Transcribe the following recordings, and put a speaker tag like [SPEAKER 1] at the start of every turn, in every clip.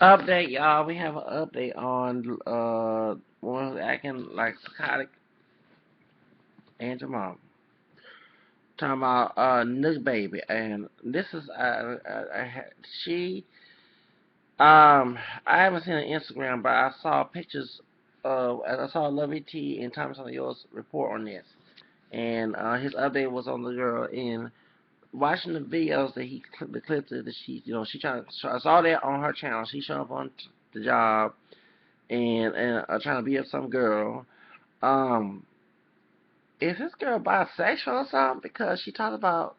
[SPEAKER 1] Update, y'all. We have an update on one acting like psychotic and your mom. Talking about Nook Babiiee, and this is she I haven't seen her Instagram, but I saw pictures of I saw Lovey T and Thomas on yours report on this, and his update was on the girl and watching the videos that the clips that she trying to. I saw that on her channel. She showing up on the job and trying to be up some girl. Um, is this girl bisexual or something? Because she talked about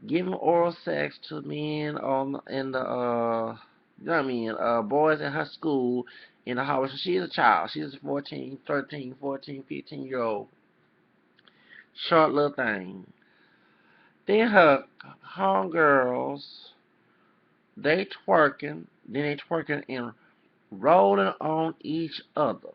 [SPEAKER 1] giving oral sex to men on in the you know what I mean, boys in her school in the hallway. So she's a child. She's a 14, 13, 14, 15-year old short little thing. Then her homegirls, they twerking, then they twerking and rolling on each other.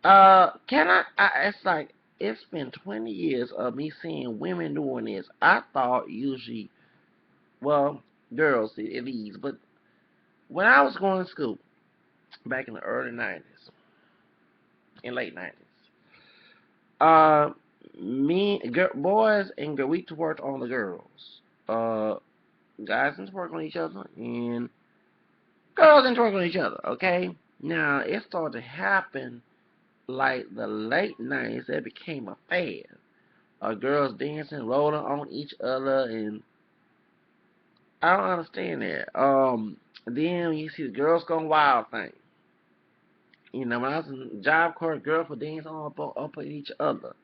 [SPEAKER 1] It's like it's been 20 years of me seeing women doing this. I thought usually, well, girls at least, but when I was going to school back in the early 90s and late 90s, uh, boys and we twerked on the girls. Uh, Guys didn't twerk on each other, and girls didn't twerk on each other. Okay, now it started to happen like the late 90s. That became a fad. Girls dancing, rolling on each other, and I don't understand that. Then you see the girls going wild thing. You know, when I was in Job Corps, girls were dancing up on each other.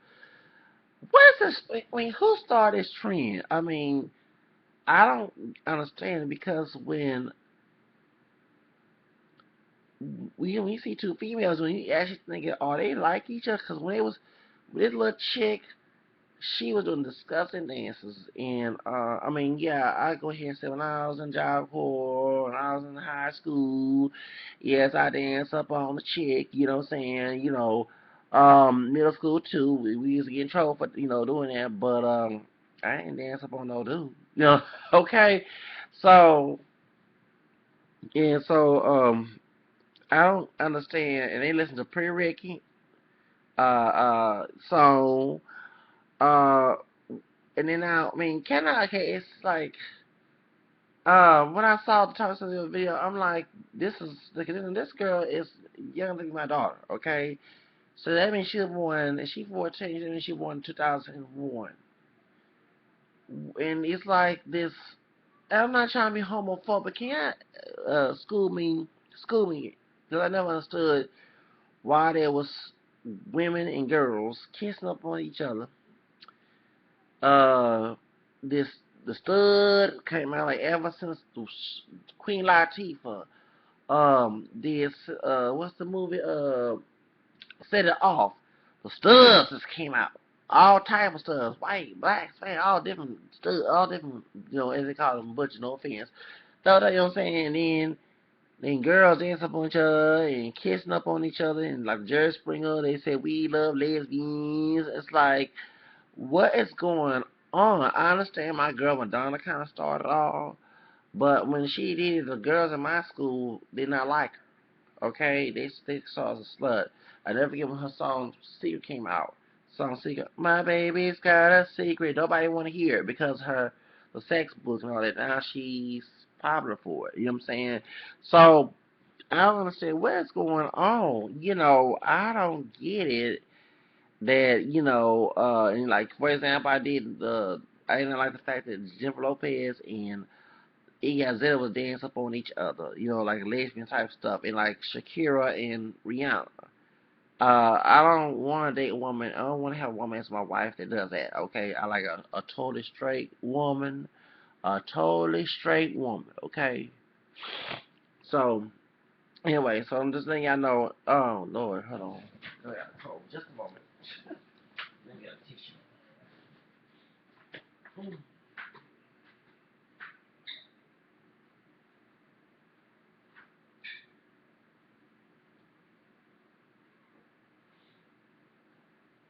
[SPEAKER 1] What is this? I mean, who started this trend? I mean, I don't understand it because when you see two females, when you actually think, oh, they like each other, because when they was this little chick, she was doing disgusting dances, and I mean, yeah, I go ahead and say when I was in Job Corps, when I was in high school, yes, I danced up on the chick, you know what I'm saying, middle school too, we used to get in trouble for doing that, but I ain't dance up on no dude, okay, so and so I don't understand, and they listen to Pretty Ricky, song, uh. And then now, I mean, okay, it's like, when I saw the title of the video, I'm like, this girl is younger than my daughter, okay? So that means she was born, and she 14, that means she was born in 2001. And it's like this, I'm not trying to be homophobic, but can you school me, because I never understood why there was women and girls kissing up on each other. Uh, this the stud came out like ever since Queen Latifah. This what's the movie? Set It Off. The studs just came out. All type of studs, white, black, Spanish, all different studs, all different. As they call them, butcher. No offense. So that, you know what I'm saying. And then girls dance up on each other and kissing up on each other, and like Jerry Springer, they say we love lesbians. It's like, what is going on? I understand my girl Madonna kind of started off, but when she did it, the girls in my school did not like her. Okay, they saw her as a slut. I never forget when her song Secret came out. Song Secret, my baby's got a secret. Nobody want to hear it because the sex books and all that. Now she's popular for it. You know what I'm saying? So I don't understand what's going on. I don't get it that and like for example, I didn't like the fact that Jennifer Lopez and Iggy Azalea was dancing up on each other, like lesbian type stuff, and like Shakira and Rihanna. I don't want to date a woman. I don't want to have a woman as my wife that does that. Okay, I like a totally straight woman, a totally straight woman. Okay, so anyway, so I'm just letting y'all know. Oh Lord, hold on. I got a cold. Just a moment. Let me get a tissue.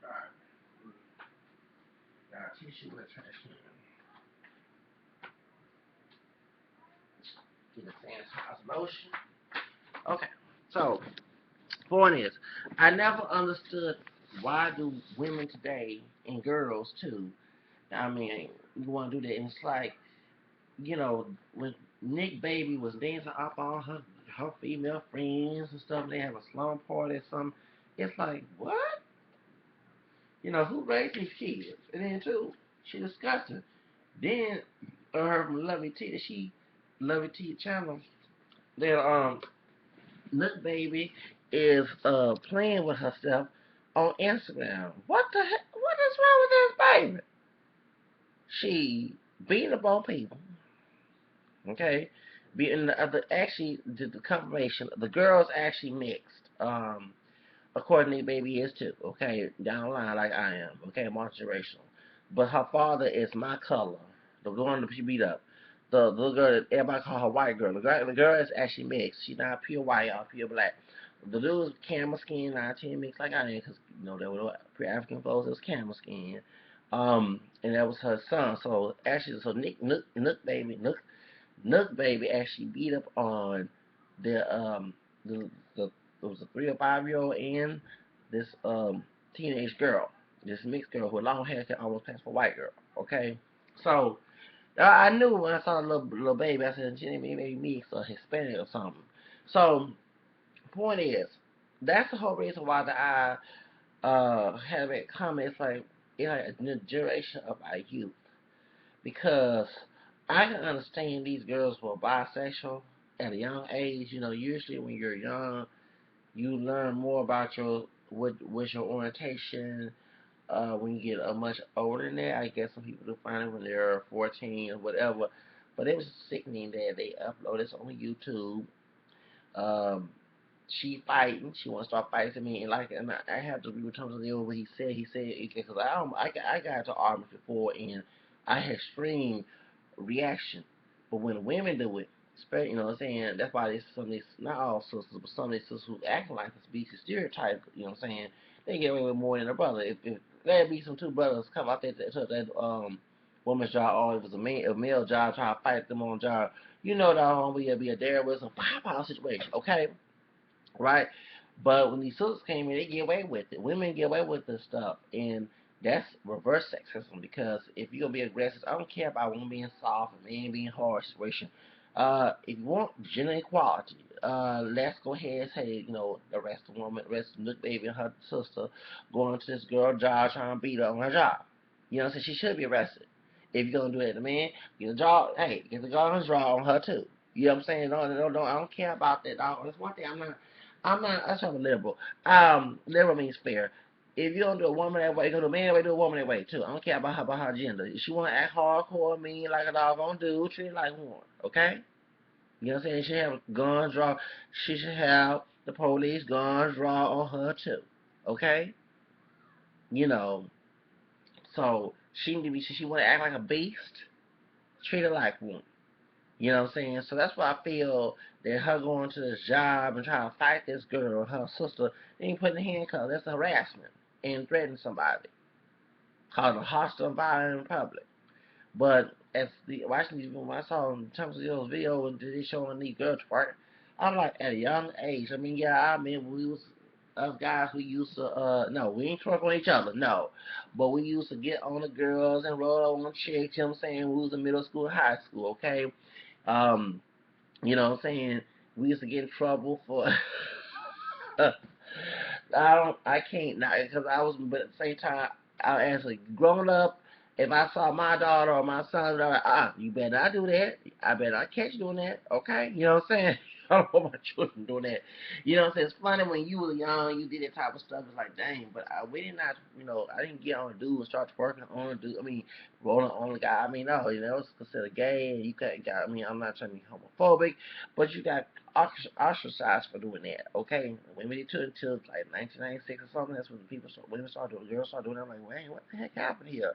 [SPEAKER 1] Alright, got a tissue with a trash can. Get the sanitizer. some lotion. Okay, so point is, I never understood why do women today and girls too. I mean, you want to do that, and it's like when Nick Baby was dancing up all her female friends and stuff, they have a slum party or something. It's like what? Who raised these kids? And then too, she disgusting. Then I heard from Lovey T channel that Nook Baby is playing with herself on Instagram. What the heck? What is wrong with this baby? She beating up on people. Okay, beating the other. Actually, the confirmation. The girls actually mixed. According to Baby is too. Okay, down the line like I am. Okay, multiracial. But her father is my color. The one that she beat up. The little girl that everybody call her white girl. The girl is actually mixed. She's not pure white or pure black. The dude is camera skin, 19 mixed like I am, because they were pure African folks. It was camera skin. And that was her son. So actually, so Nook Baby actually beat up on the it was a 3 or 5 year old and this teenage girl, this mixed girl who had long hair can almost pass for a white girl. Okay, so I knew when I saw the little baby, I said she may be mixed or Hispanic or something. So point is, that's the whole reason why I have it comments like the generation of our youth, because I can understand these girls were bisexual at a young age. Usually when you're young, you learn more about what's your orientation. When you get much older than that, I guess some people do find it when they're 14 or whatever. But it was sickening that they upload this on YouTube. Um, she fighting. She want to start fighting me, and I have to return to the what he said. He said because I got to argument before, and I had extreme reaction. But when women do it, especially what I'm saying, that's why some of these, not all sisters, but some of these sisters who act like this species stereotype. What I'm saying, they get away with more than a brother. If there be some two brothers come out there to that woman's job, or it was a male job, try to fight them on job, that be a dare with some firepower situation. Okay, right? But when these sisters came in, they get away with it. Women get away with this stuff, and that's reverse sexism. Because if you're gonna be aggressive, I don't care about women being soft and men being harsh situation. If you want gender equality, let's go ahead and say, arrest the woman, arrest the Nook Baby and her sister going to this girl job trying to beat her on her job. So she should be arrested. If you're gonna do that to man, get a job. Hey, get the gun draw on her too. You know what I'm saying? No, I don't care about that. That's one thing. That's not a liberal. Liberal means fair. If you don't do a woman that way, you go to a man that way, do a woman that way too. I don't care about her gender. If she want to act hardcore, mean like a doggone dude, treat her like one. Okay? You know what I'm saying? She should have guns draw. She should have the police guns draw on her too. Okay? You know. So she need to be. She want to act like a beast. Treat her like one. You know what I'm saying? So that's why I feel that her going to this job and trying to fight this girl, her sister, ain't putting the handcuffs. That's harassment and threatening somebody. Called a hostile environment in public. But as watching these, when I saw in terms of those videos, they showing these girls twerk. I'm like at a young age. I mean, yeah, we was us guys. We used to no, we ain't twerk on each other, no, but we used to get on the girls and roll on chicks. You know what I'm saying? We was in middle school, high school, okay. Um, what I'm saying? We used to get in trouble for. I can't now because I was, but at the same time, I actually grown up. If I saw my daughter or my son, I'm like, you better not do that. I better not catch you doing that. Okay, you know what I'm saying? I don't want my children doing that. You know what I'm saying? It's funny when you were young, you did that type of stuff. It's like, dang, but we did not, I didn't get on a dude and start working on a dude. I mean, rolling on the guy. I mean, no, it was considered gay, and you can't. I'm not trying to be homophobic, but you got ostracized for doing that. Okay, women did too until like 1996 or something. That's when women started doing, girls started doing that. I'm like, wait, what the heck happened here?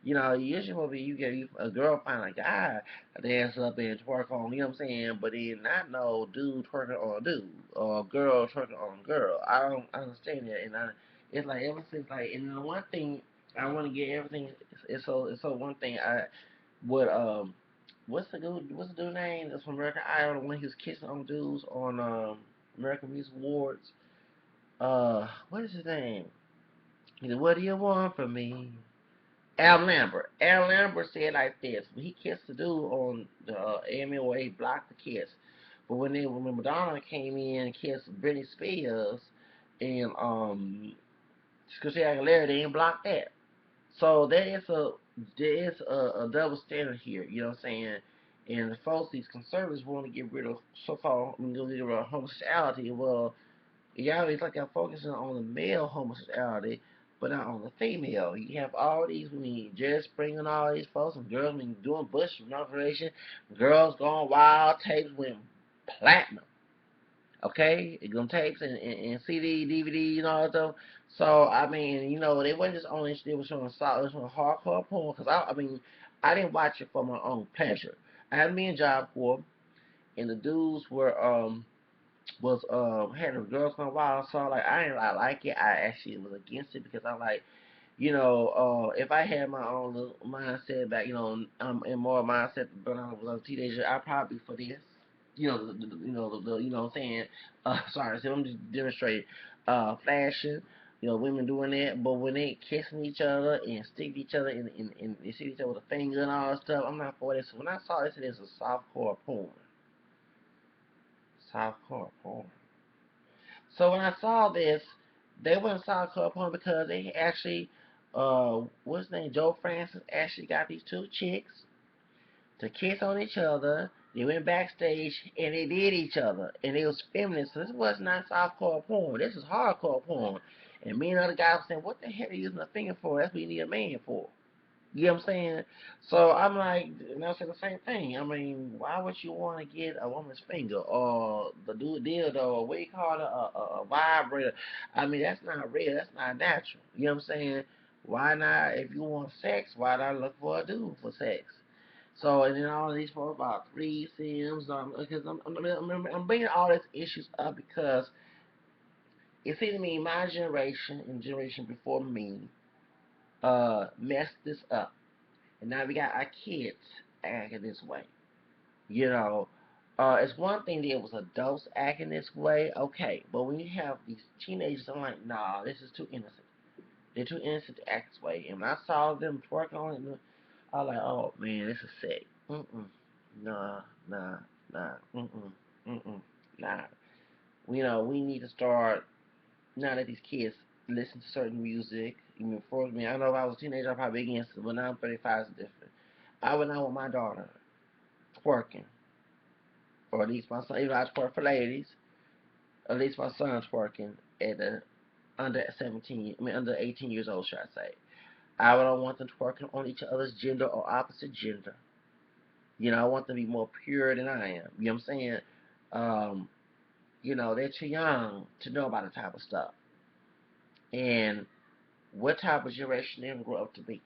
[SPEAKER 1] Usually will be you get a girl find a guy dance up and twerk on, you know what I'm saying? But then not no dude twerking on a dude or a girl twerking on a girl. I don't understand that, and it's like ever since like, and the one thing I want to get everything. It's so one thing I would what's the dude name that's from American Idol when he was kissing on dudes on American Music Awards? What is his name? He said, "What do you want from me?" Al Lambert. Al Lambert said like this: when he kissed the dude on the Emmy Award, he blocked the kiss. But when Madonna came in and kissed Britney Spears and Christina Aguilera, they didn't block that. So there is a double standard here. You know what I'm saying? And the folks, these conservatives, want to get rid of so-called, get rid of homosexuality. Well, y'all, it's like y'all focusing on the male homosexuality, but not on the female. You have all these, Jerry Springer and all these folks, and girls, doing Bush inauguration, girls going wild, tapes went platinum. Okay, it them tapes and CD, DVD, and all that stuff. So they wasn't just only they were showing solid, showing hardcore porn. Cause I didn't watch it for my own pleasure. I had me a job for, and the dudes were was had the girls gone wild. So like I like it. I actually was against it because I'm like, if I had my own little mindset back, in more mindset when I was a teenager, I'd probably be for this. You know what I'm saying? Sorry, so I'm just demonstrating fashion. Women doing that, but when they kissing each other and stick each other in they stick each other with a finger and all that stuff, I'm not for this. When I saw this, it is a softcore porn. Softcore porn. So when I saw this, they went softcore porn because they actually, what's his name, Joe Francis actually got these two chicks to kiss on each other. They went backstage and they did each other, and it was feminist. So this was not softcore porn. This is hardcore porn. And me and other guys were saying, "What the hell are you using a finger for? That's what you need a man for." You know what I'm saying? So I'm like, and I said the same thing. Why would you want to get a woman's finger or the dude dildo or what you call it, a vibrator? That's not real. That's not natural. You know what I'm saying? Why not? If you want sex, why not look for a dude for sex? So and then all of these folks about threesomes, because I'm bringing all these issues up because it seems to me my generation and generation before me messed this up. And now we got our kids acting this way. You know, it's one thing that it was adults acting this way, okay. But when you have these teenagers, I'm like, nah, this is too innocent. They're too innocent to act this way. And when I saw them twerking on it, I was like, oh man, this is sick. Mm-mm. Nah, nah, nah. Mm-mm. Mm-mm. Nah. We need to start, now that these kids listen to certain music. For me, I know if I was a teenager, I'd probably be against it, but now I'm 35, it's different. I would not want my daughter twerking, or at least my son, even though I twerk for ladies, at least my son's twerking at under 17, under 18 years old, should I say. I don't want them twerking on each other's gender or opposite gender. I want them to be more pure than I am. You know what I'm saying? Um, they're too young to know about the type of stuff. And what type of generation they're going to grow up to be.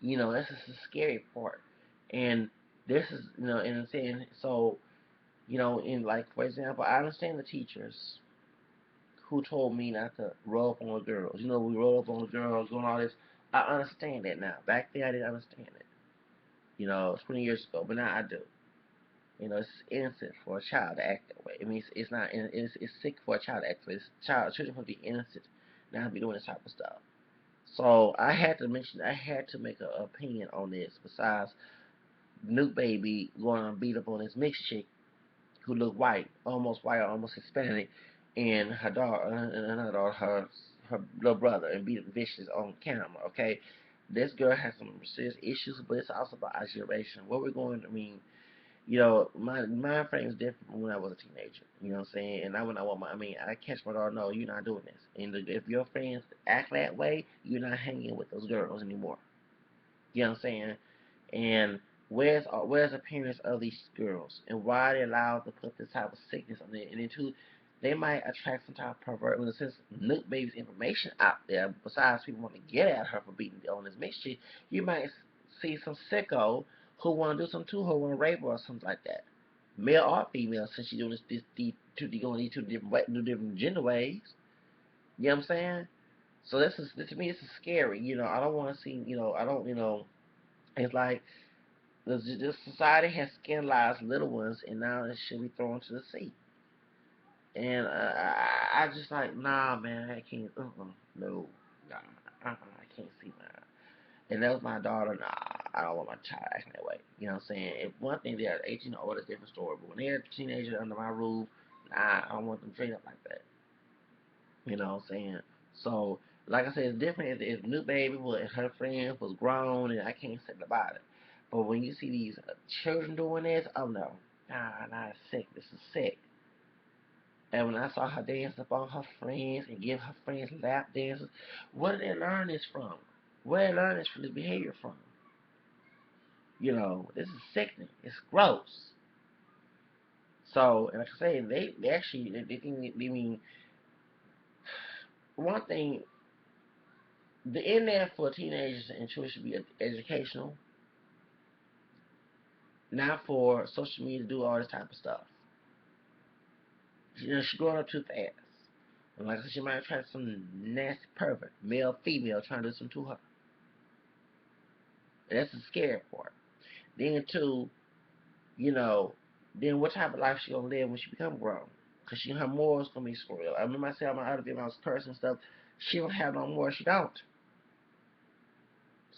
[SPEAKER 1] This is the scary part. And this is, and I'm saying, so, in like, for example, I understand the teachers who told me not to roll up on girls. We roll up on girls, doing all this. I understand that now. Back then, I didn't understand it. 20 years ago, but now I do. It's innocent for a child to act that way. It's not. It's sick for a child to act that way. Children must be innocent, not be doing this type of stuff. So I had to mention. I had to make an opinion on this. Besides, Nook Babiiee going on beat up on this mixed chick who looked white, almost Hispanic, and her little brother, and beat up vicious on camera. Okay, this girl has some serious issues, but it's also about our generation. What we're going to my mind frame is different from when I was a teenager. You know what I'm saying? And I when I want I catch my daughter. No, you're not doing this. And if your friends act that way, you're not hanging with those girls anymore. You know what I'm saying? And where's the parents of these girls, and why are they allowed to put this type of sickness on them? And then two, they might attract some type of pervert. In the sense, Nook Babii's information out there. Besides, people want to get at her for beating on this mixture. You might see some sicko who want to do something to her, want to rape her or something like that, male or female, since she's doing these two different gender ways. You know what I'm saying? So this to me, this is scary. I don't want to see. I don't. It's like This society has scandalized little ones, and now it should be thrown to the sea. And I just like, nah, man, I can't. No, nah, I can't see that. And that was my daughter. Nah, I don't want my child acting that way. You know what I'm saying? If one thing, they're 18 or older, it's a different story. But when they're teenagers under my roof, nah, I don't want them treated up like that. You know what I'm saying? So, like I said, it's different if Nook Babiiee and her friends was grown, and I can't say about it. But when you see these children doing this, oh no, nah, it's sick. This is sick. And when I saw her dance up on her friends and give her friends lap dances, where did they learn this from? Where did they learn this from, this behavior from? You know, this is sickening. It's gross. So, and like I say, they actually, they think, they mean, one thing, the internet for teenagers and children should be educational, not for social media to do all this type of stuff. You know, she's growing up too fast. And like I said, she might attract some nasty pervert, male, female, trying to do something to her. And that's the scary part. Then too, you know, then what type of life she gonna live when she become grown? Cause her morals gonna be spoiled. I remember I said my other video, I was cursing and stuff. She don't have no more. She don't.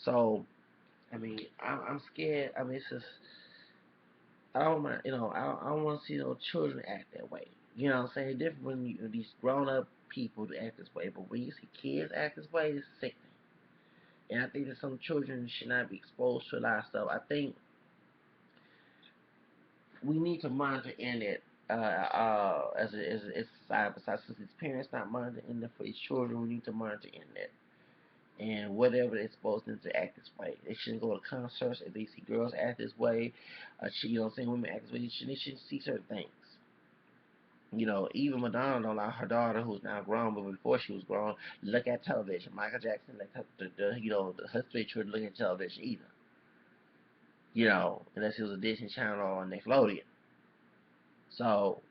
[SPEAKER 1] So I mean, I'm scared. I mean, it's just I don't want, I don't want to see no children act that way. You know what I'm saying? Different when these grown up people to act this way, but when you see kids act this way, it's sickening. And I think that some children should not be exposed to a lot of stuff. I think we need to monitor internet as a society. Besides, since its parents not monitoring internet for its children, we need to monitor internet. And whatever they're supposed to act this way. They shouldn't go to concerts if they see girls act this way. You know what I'm saying? Women act this way. They shouldn't see certain things. You know, even Madonna don't allow her daughter, who's now grown, but before she was grown, look at television. Michael Jackson, like her three children look at television either. You know, unless it was a Disney Channel or Nickelodeon. So,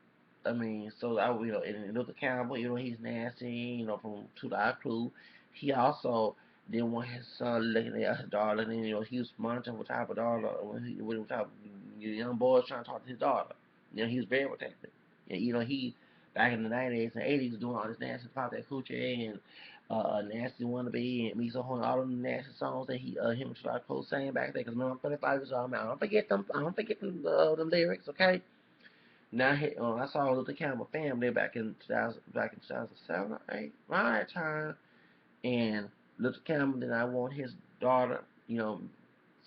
[SPEAKER 1] I mean, so I, and Luther Campbell, he's nasty, from To the Eye Crew. He also didn't want his son looking at his daughter, and he was monitoring what type of daughter, what type of young boys trying to talk to his daughter. He was very protective. And he back in the 90s and 80s was doing all this nasty pop that coochie and nasty wannabe and me so horny, all them nasty songs that him and Sly Cole sang back then. Because remember, I'm 35 years old, man. I don't forget them. I don't forget them lyrics, okay? Now I saw Luther Campbell family back in 2007 or 8, around that time, and Luther Campbell did not want his daughter,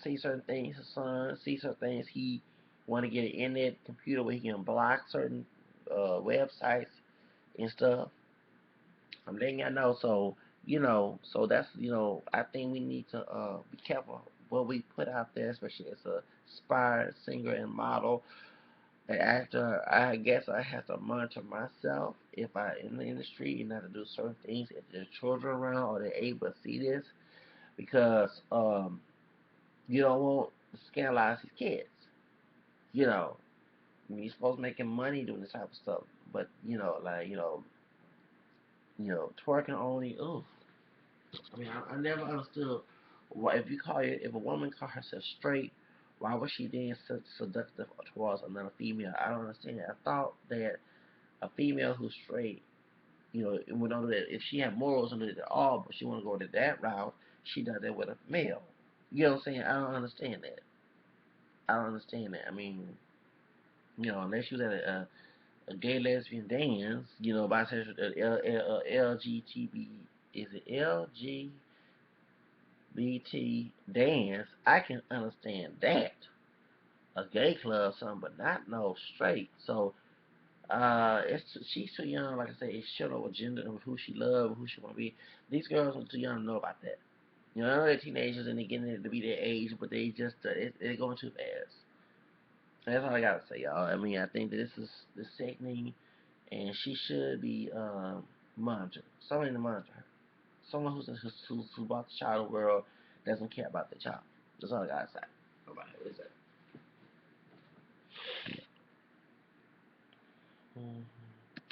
[SPEAKER 1] see certain things, his son see certain things. He want to get an internet computer where he can block certain websites and stuff. I'm letting y'all know. So so that's I think we need to be careful what we put out there, especially as a aspired singer and model. After, I guess I have to monitor myself if I in the industry and not to do certain things if there's children around or they're able to see this, because you don't want to scandalize these kids. You know, you're supposed to be making money doing this type of stuff, but like twerking only. Ooh, I mean, I never understood why if a woman call herself straight, why was she being so seductive towards another female? I don't understand it. I thought that a female who's straight, and we know that if she had morals under it at all, but she want to go to that route, she does that with a male. You know what I'm saying? I don't understand that. I don't understand that. I mean, unless you was at a gay lesbian dance, bisexual, LGBT, is it LGBT dance? I can understand that. A gay club, something, but not no straight. So she's too young. Like I say, it's shit over gender and who she love, who she want to be. These girls are too young to know about that. I know they're teenagers and they're getting to be their age, but they just they're going too fast. And that's all I gotta say, y'all. I mean, I think that this sickening, and she should be monitored. Somebody to monitor her. Someone who's brought the child of the world doesn't care about the child. That's all I gotta say. Nobody, what is that?